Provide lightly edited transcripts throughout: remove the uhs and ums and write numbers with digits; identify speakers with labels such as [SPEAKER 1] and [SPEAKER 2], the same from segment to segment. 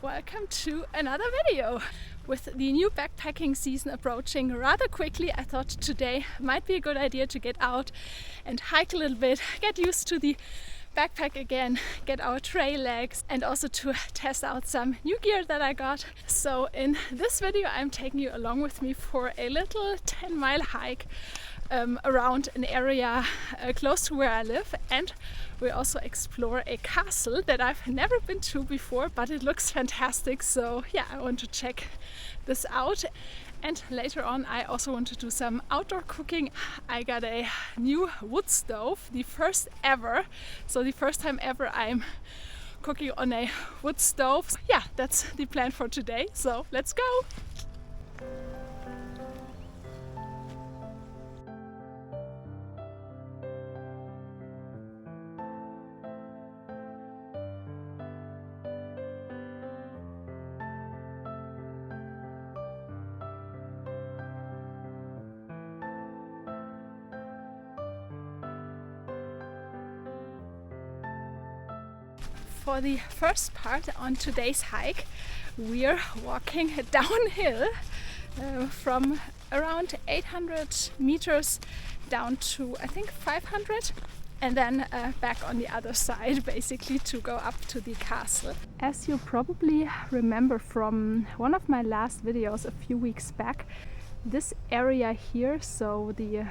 [SPEAKER 1] welcome to another video. With the new backpacking season approaching rather quickly, I thought today might be a good idea to get out and hike a little bit, get used to the backpack again, get our trail legs, and also to test out some new gear that I got. So in this video I'm taking you along with me for a little 10-mile hike around an area close to where I live, and we also explore a castle that I've never been to before, but it looks fantastic. So yeah, I want to check this out. And later on I also want to do some outdoor cooking. I got a new wood stove, the first ever. So the first time ever I'm cooking on a wood stove. Yeah, that's the plan for today. So let's go! For the first part on today's hike, we're walking downhill from around 800 meters down to I think 500, and then back on the other side basically to go up to the castle. As you probably remember from one of my last videos a few weeks back, this area here, so the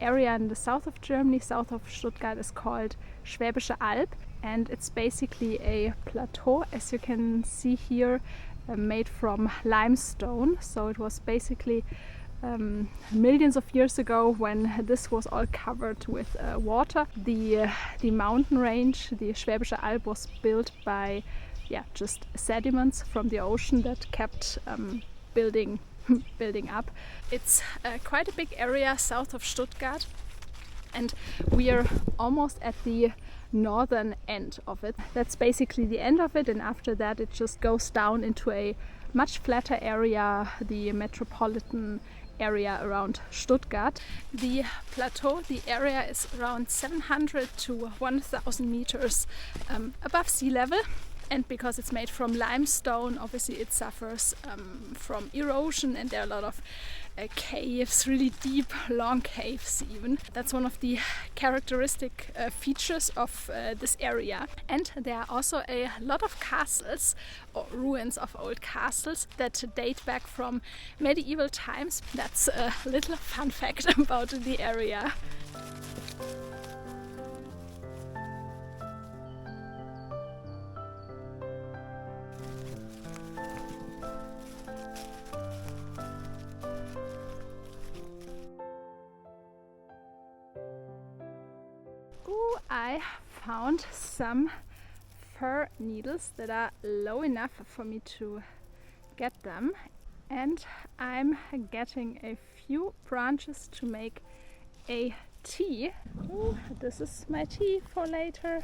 [SPEAKER 1] area in the south of Germany, south of Stuttgart, is called Schwäbische Alb, and it's basically a plateau, as you can see here, made from limestone. So it was basically millions of years ago when this was all covered with water. The mountain range, the Schwäbische Alb, was built by just sediments from the ocean that kept building up. It's quite a big area south of Stuttgart, and we are almost at the northern end of it. That's basically the end of it, and after that it just goes down into a much flatter area, the metropolitan area around Stuttgart. The plateau, the area, is around 700 to 1000 meters above sea level. And because it's made from limestone, obviously it suffers from erosion, and there are a lot of caves, really deep, long caves even. That's one of the characteristic features of this area. And there are also a lot of castles, or ruins of old castles, that date back from medieval times. That's a little fun fact about the area. I found some fir needles that are low enough for me to get them, and I'm getting a few branches to make a tea. Ooh, this is my tea for later.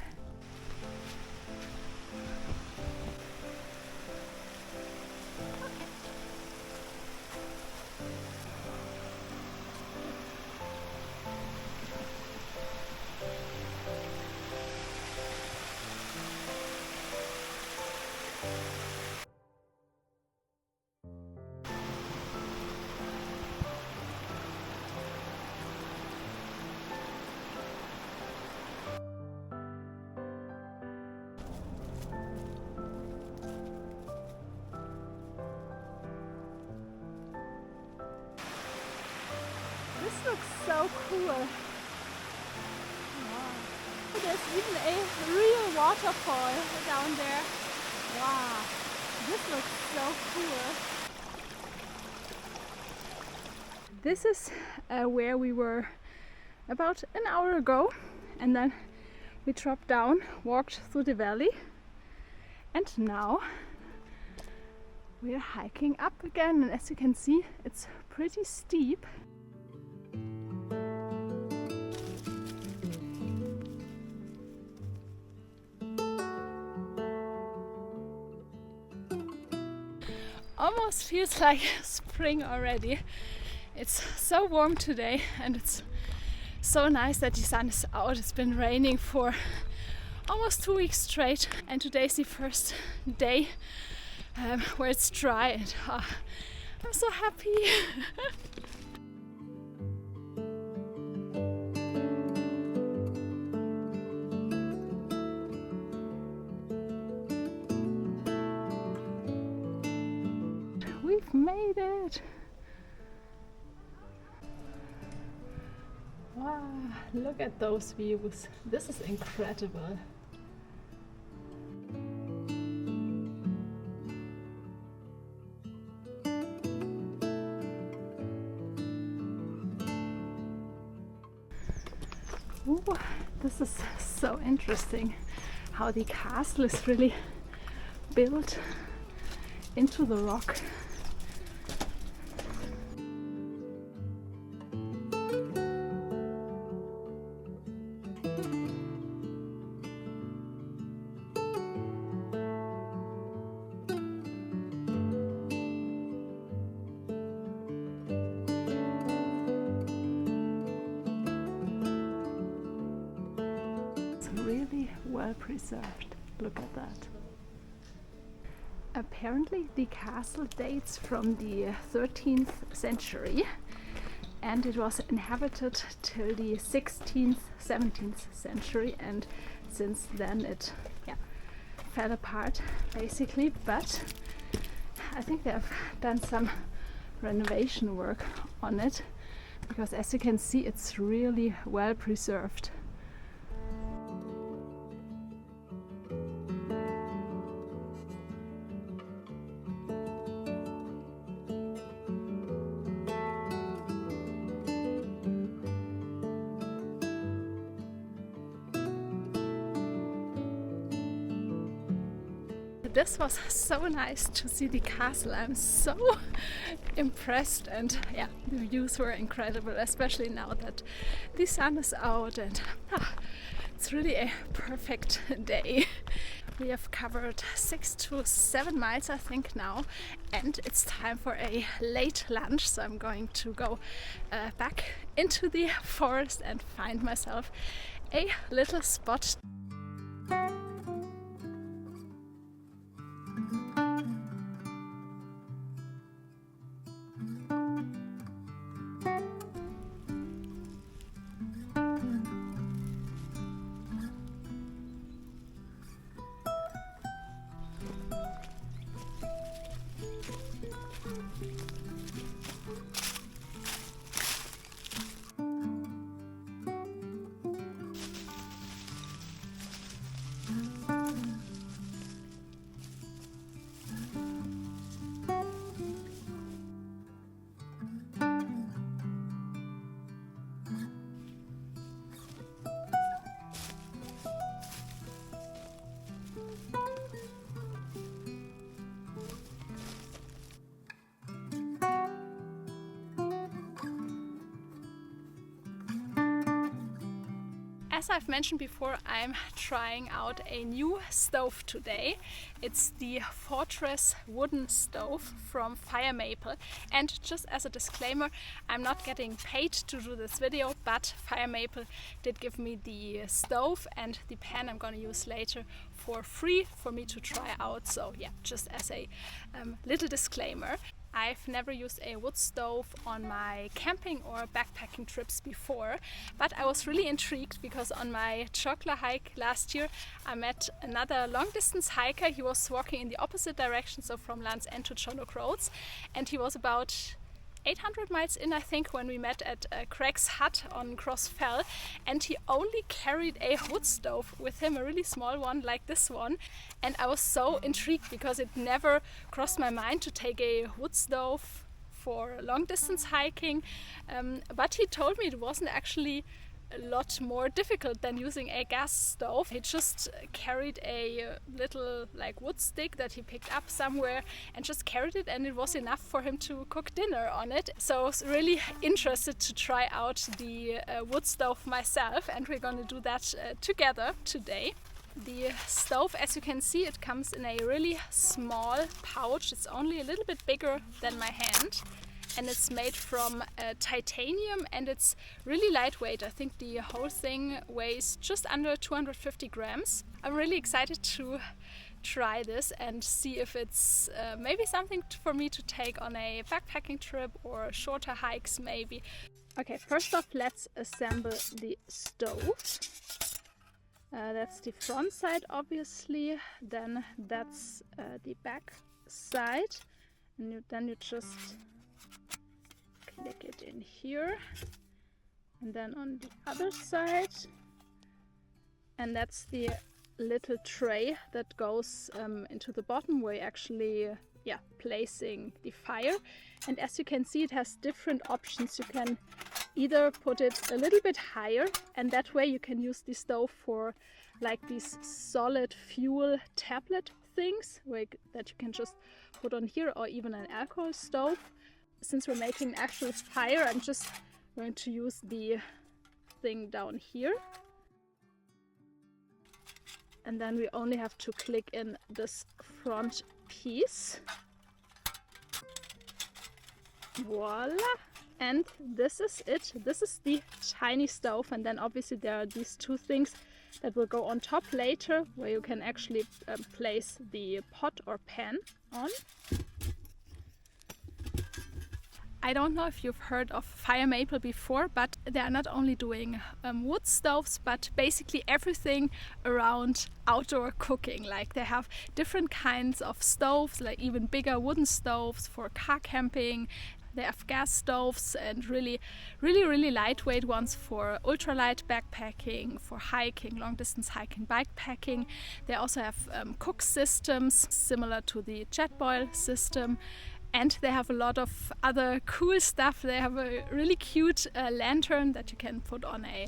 [SPEAKER 1] This looks so cool. Wow. There's even a real waterfall down there. Wow, this looks so cool. This is where we were about an hour ago, and then we dropped down, walked through the valley, and now we're hiking up again. And as you can see, it's pretty steep. Almost feels like spring already. It's so warm today, and it's so nice that the sun is out. It's been raining for almost 2 weeks straight, and today's the first day where it's dry, and I'm so happy. We've made it! Wow, look at those views. This is incredible. Ooh, this is so interesting how the castle is really built into the rock. Really well preserved. Look at that. Apparently the castle dates from the 13th century and it was inhabited till the 16th, 17th century, and since then it fell apart basically, but I think they have done some renovation work on it because as you can see it's really well preserved. This was so nice to see the castle. I'm so impressed, and the views were incredible, especially now that the sun is out, and it's really a perfect day. We have covered 6 to 7 miles I think now, and it's time for a late lunch, so I'm going to go back into the forest and find myself a little spot. As I've mentioned before, I'm trying out a new stove today. It's the Fortress wooden stove from Firemaple, and just as a disclaimer, I'm not getting paid to do this video, but Firemaple did give me the stove and the pan I'm going to use later for free for me to try out, so just as a little disclaimer. I've never used a wood stove on my camping or backpacking trips before, but I was really intrigued because on my chocolate hike last year I met another long distance hiker. He was walking in the opposite direction, so from Land's End to Chonok Roads, and he was about 800 miles in I think when we met at Craig's hut on Cross Fell, and he only carried a wood stove with him, a really small one like this one, and I was so intrigued because it never crossed my mind to take a wood stove for long distance hiking, but he told me it wasn't actually a lot more difficult than using a gas stove. He just carried a little wood stick that he picked up somewhere and just carried it, and it was enough for him to cook dinner on it. So I was really interested to try out the wood stove myself, and we're going to do that together today. The stove, as you can see, it comes in a really small pouch. It's only a little bit bigger than my hand, and it's made from titanium, and it's really lightweight. I think the whole thing weighs just under 250 grams. I'm really excited to try this and see if it's maybe something for me to take on a backpacking trip or shorter hikes maybe. Okay, first off, let's assemble the stove. That's the front side, obviously. Then that's the back side, and then you just click it in here, and then on the other side, and that's the little tray that goes into the bottom where you're actually placing the fire. And as you can see, it has different options. You can either put it a little bit higher, and that way you can use the stove for like these solid fuel tablet things that you can just put on here, or even an alcohol stove. Since we're making an actual fire, I'm just going to use the thing down here. And then we only have to click in this front piece. Voila! And this is it. This is the tiny stove, and then obviously there are these two things that will go on top later, where you can actually place the pot or pan on. I don't know if you've heard of Firemaple before, but they are not only doing wood stoves, but basically everything around outdoor cooking. Like they have different kinds of stoves, like even bigger wooden stoves for car camping. They have gas stoves and really lightweight ones for ultralight backpacking, for hiking, long distance hiking, bikepacking. They also have cook systems similar to the Jetboil system. And they have a lot of other cool stuff. They have a really cute lantern that you can put on a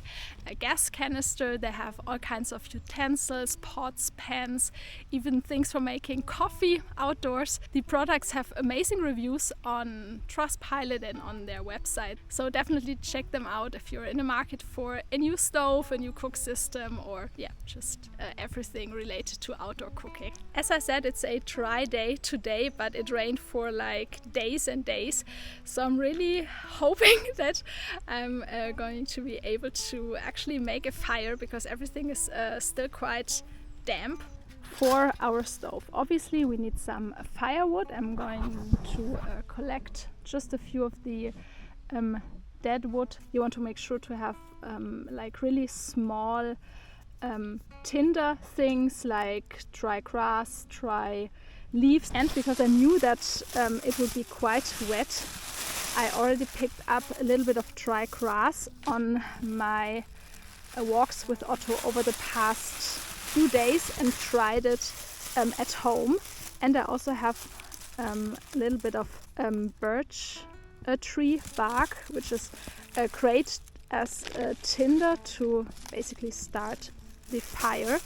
[SPEAKER 1] gas canister. They have all kinds of utensils, pots, pans, even things for making coffee outdoors. The products have amazing reviews on Trustpilot and on their website. So definitely check them out if you're in the market for a new stove, a new cook system, or just everything related to outdoor cooking. As I said, it's a dry day today, but it rained for like days and days, so I'm really hoping that I'm going to be able to actually make a fire, because everything is still quite damp. For our stove, obviously we need some firewood. I'm going to collect just a few of the dead wood. You want to make sure to have like really small tinder things like dry grass, dry leaves, and because I knew that it would be quite wet, I already picked up a little bit of dry grass on my walks with Otto over the past few days and tried it at home. And I also have a little bit of birch tree bark, which is great as a tinder to basically start the fire.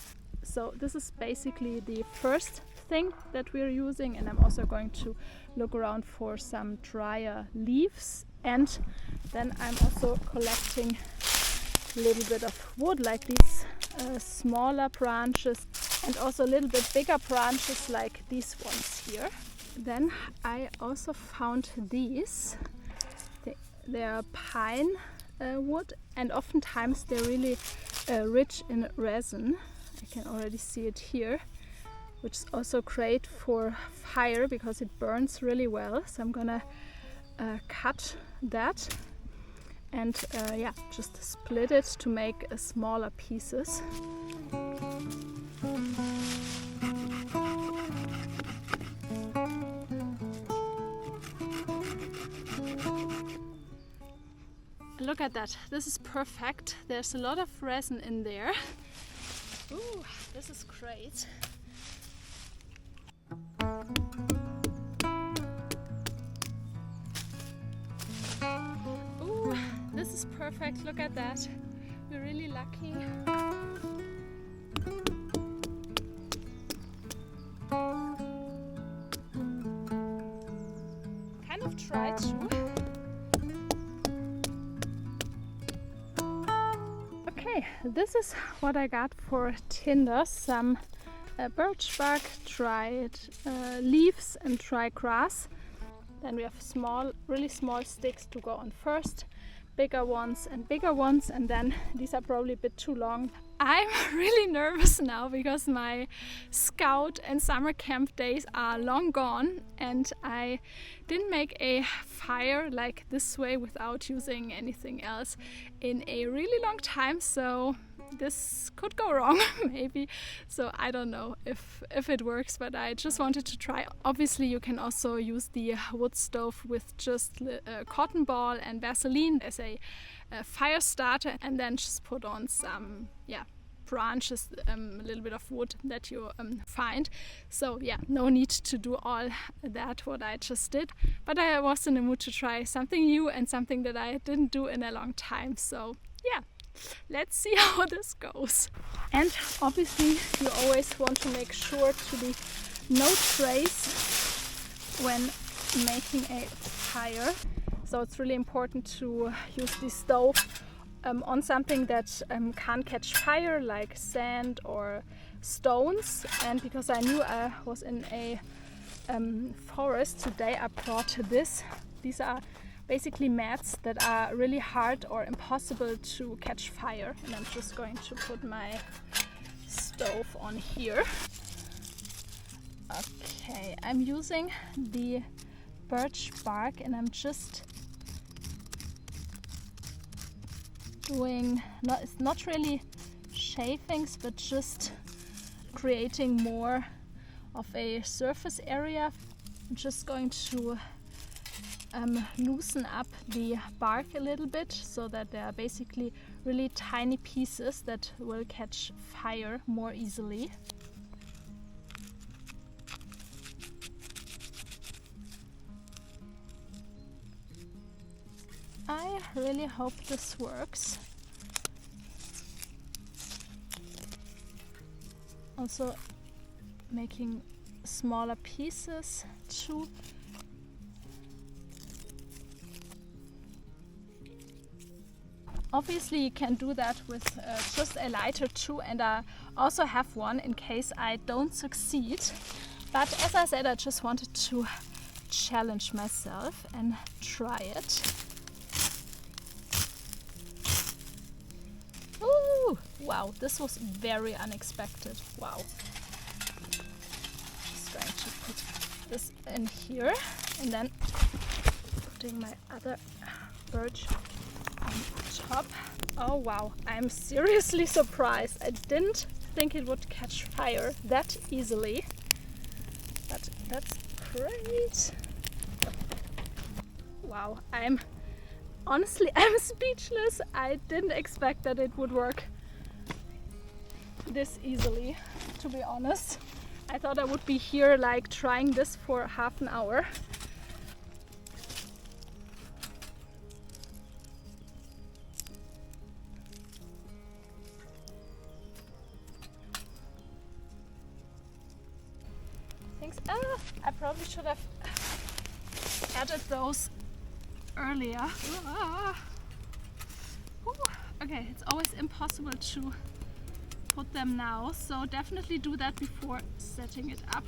[SPEAKER 1] So this is basically the first thing that we're using, and I'm also going to look around for some drier leaves, and then I'm also collecting a little bit of wood, like these smaller branches, and also a little bit bigger branches like these ones here. Then I also found these. They are pine wood, and oftentimes they're really rich in resin. I can already see it here, which is also great for fire because it burns really well. So I'm gonna cut that and just split it to make smaller pieces. Look at that, this is perfect. There's a lot of resin in there. Ooh, this is great. Ooh, this is perfect. Look at that. We're really lucky. Kind of try to. Okay, this is what I got for tinder. Some birch bark, dried leaves and dry grass. Then we have really small sticks to go on first. bigger ones and bigger ones, and then these are probably a bit too long. I'm really nervous now because my scout and summer camp days are long gone, and I didn't make a fire like this way without using anything else in a really long time, so this could go wrong maybe. So I don't know if it works, but I just wanted to try. Obviously you can also use the wood stove with just a cotton ball and Vaseline as a fire starter, and then just put on some branches, a little bit of wood that you find. So yeah, no need to do all that what I just did, but I was in the mood to try something new and something that I didn't do in a long time. So yeah, let's see how this goes. And obviously you always want to make sure to leave no trace when making a fire. So it's really important to use the stove on something that can't catch fire, like sand or stones. And because I knew I was in a forest today, I brought this. These are basically mats that are really hard or impossible to catch fire, and I'm just going to put my stove on here. Okay, I'm using the birch bark, and I'm just doing, it's not really shavings, but just creating more of a surface area. I'm just going to loosen up the bark a little bit so that there are basically really tiny pieces that will catch fire more easily. I really hope this works. Also making smaller pieces too. Obviously you can do that with just a lighter too, and I also have one in case I don't succeed. But as I said, I just wanted to challenge myself and try it. Ooh, wow, this was very unexpected. Wow. Just going to put this in here and then putting my other birch on top. Oh wow, I'm seriously surprised. I didn't think it would catch fire that easily, but that's great. Wow, I'm speechless. I didn't expect that it would work this easily, to be honest. I thought I would be here like trying this for half an hour. I probably should have added those earlier. Okay, it's always impossible to put them now, so definitely do that before setting it up.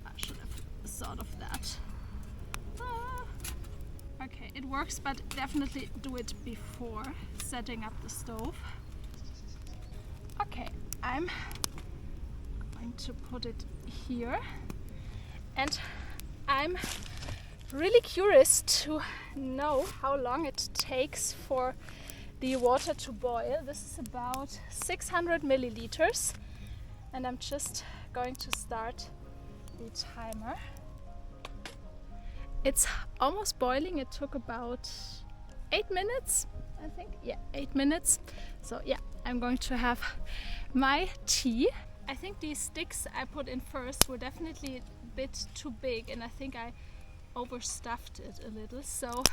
[SPEAKER 1] I should have thought of that. Okay, it works, but definitely do it before setting up the stove. Okay, I'm going to put it here, and I'm really curious to know how long it takes for the water to boil. This is about 600 milliliters, and I'm just going to start the timer. It's almost boiling. It took about 8 minutes, I think. Yeah, 8 minutes. So yeah, I'm going to have my tea. I think these sticks I put in first were definitely a bit too big, and I think I overstuffed it a little, so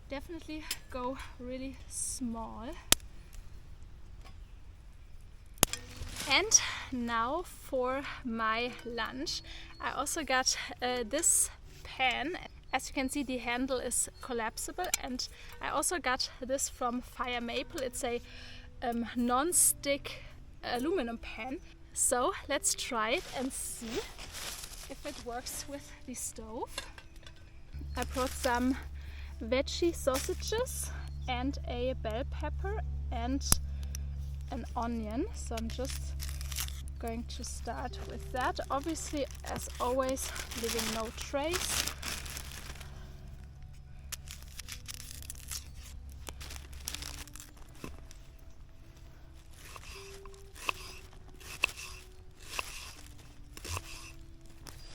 [SPEAKER 1] definitely go really small. And now for my lunch. I also got this pan. As you can see, the handle is collapsible, and I also got this from Firemaple. It's a non-stick aluminum pan. So let's try it and see if it works with the stove. I brought some veggie sausages and a bell pepper and an onion. So I'm just going to start with that. Obviously, as always, leaving no trace.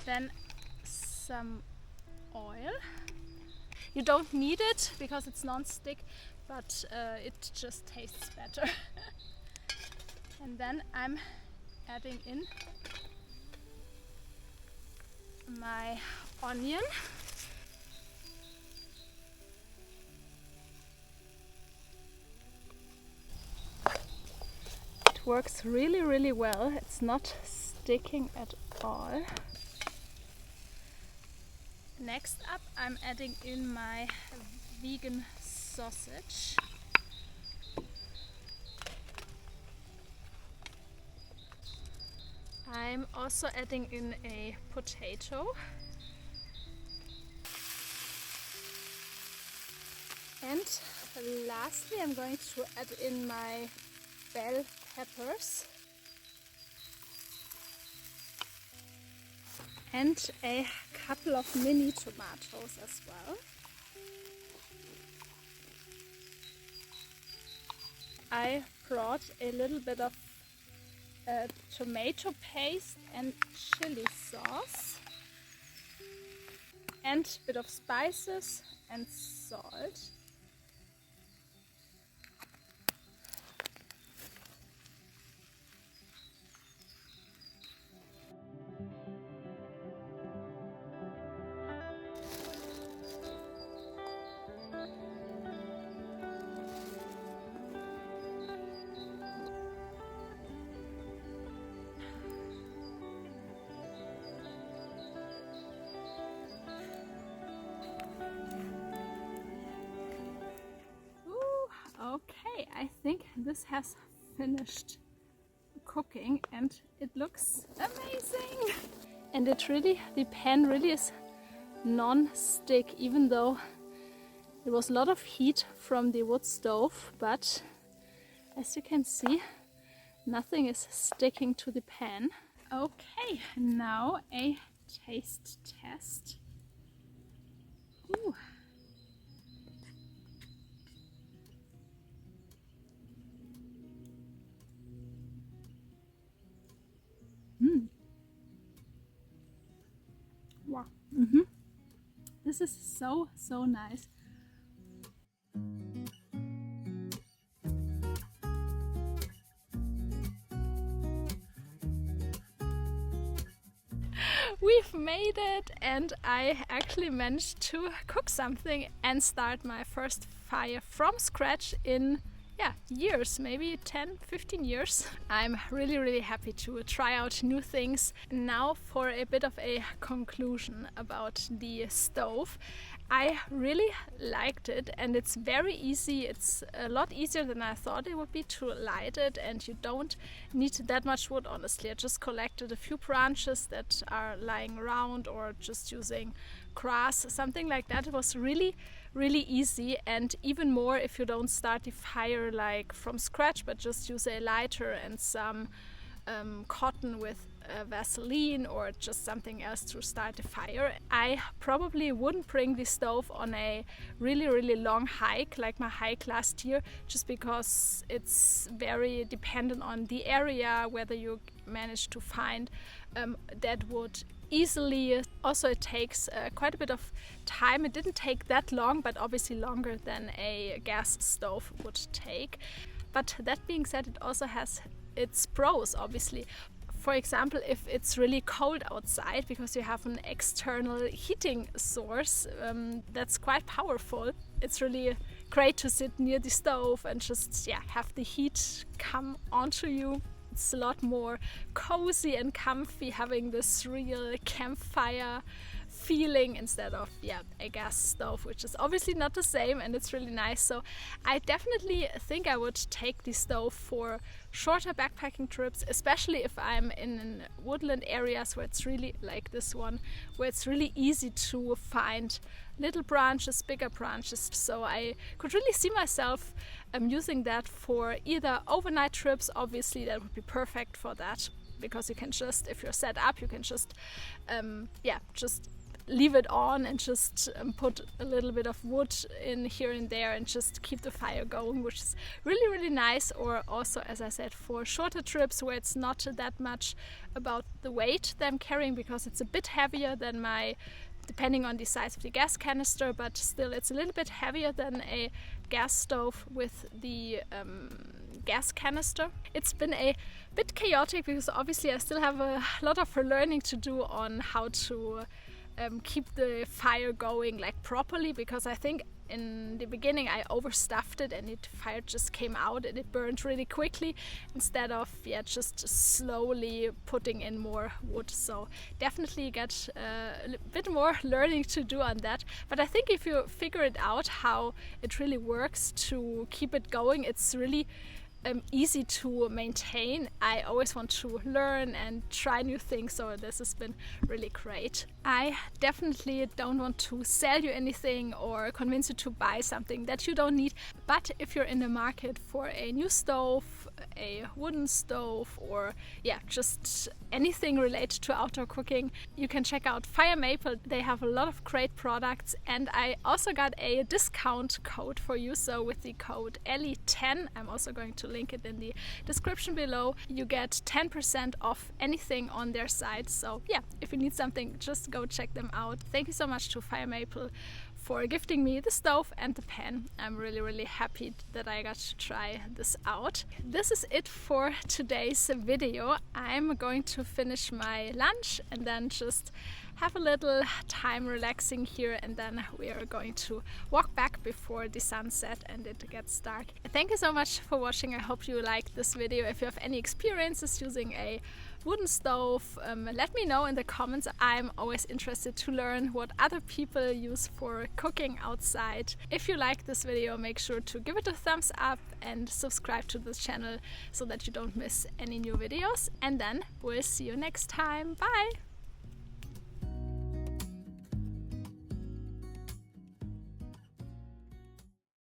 [SPEAKER 1] Then some oil. You don't need it because it's non-stick, but it just tastes better. And then I'm adding in my onion. It works really, really well. It's not sticking at all. Next up, I'm adding in my vegan sausage. I'm also adding in a potato. And lastly, I'm going to add in my bell peppers. And a couple of mini tomatoes as well. I brought a little bit of tomato paste and chili sauce and a bit of spices and salt. Okay, I think this has finished cooking and it looks amazing. And the pan really is non-stick, even though there was a lot of heat from the wood stove, but as you can see, nothing is sticking to the pan. Okay, now a taste test. Ooh. Wow. This is so nice. We've made it, and I actually managed to cook something and start my first fire from scratch in years, maybe 10-15 years. I'm really happy to try out new things. Now for a bit of a conclusion about the stove. I really liked it, and it's very easy. It's a lot easier than I thought it would be to light it, and you don't need that much wood, honestly. I just collected a few branches that are lying around, or just using grass, something like that. It was really easy, and even more if you don't start the fire like from scratch, but just use a lighter and some cotton with Vaseline or just something else to start the fire. I probably wouldn't bring the stove on a really long hike like my hike last year, just because it's very dependent on the area, whether you manage to find that wood easily. Also, it takes quite a bit of time. It didn't take that long, but obviously longer than a gas stove would take. But that being said, it also has its pros, obviously. For example, if it's really cold outside, because you have an external heating source, that's quite powerful. It's really great to sit near the stove and just have the heat come onto you. It's a lot more cozy and comfy, having this real campfire feeling instead of a gas stove, which is obviously not the same, and it's really nice. So I definitely think I would take the stove for shorter backpacking trips, especially if I'm in woodland areas where it's really like this one, where it's really easy to find little branches, bigger branches. So I could really see myself using that for either overnight trips. Obviously that would be perfect for that, because you can just, if you're set up, you can just just leave it on and just put a little bit of wood in here and there and just keep the fire going, which is really, really nice. Or also, as I said, for shorter trips where it's not that much about the weight that I'm carrying, because it's a bit heavier than my, depending on the size of the gas canister, but still it's a little bit heavier than a gas stove with the gas canister. It's been a bit chaotic because obviously I still have a lot of learning to do on how to keep the fire going like properly, because I think in the beginning I overstuffed it and the fire just came out and it burned really quickly instead of just slowly putting in more wood. So definitely got a bit more learning to do on that, but I think if you figure it out how it really works to keep it going, it's really easy to maintain. I always want to learn and try new things, so this has been really great. I definitely don't want to sell you anything or convince you to buy something that you don't need, but if you're in the market for a new stove, a wooden stove, or just anything related to outdoor cooking, you can check out Firemaple. They have a lot of great products, and I also got a discount code for you. So with the code Elli10, I'm also going to link it in the description below, you get 10% off anything on their site. So if you need something, just go check them out. Thank you so much to Firemaple for gifting me the stove and the pan. I'm really, really happy that I got to try this out. This is it for today's video. I'm going to finish my lunch and then just have a little time relaxing here, and then we are going to walk back before the sunset and it gets dark. Thank you so much for watching. I hope you liked this video. If you have any experiences using a wooden stove, let me know in the comments. I'm always interested to learn what other people use for cooking outside. If you like this video, make sure to give it a thumbs up and subscribe to this channel so that you don't miss any new videos, and then we'll see you next time. Bye!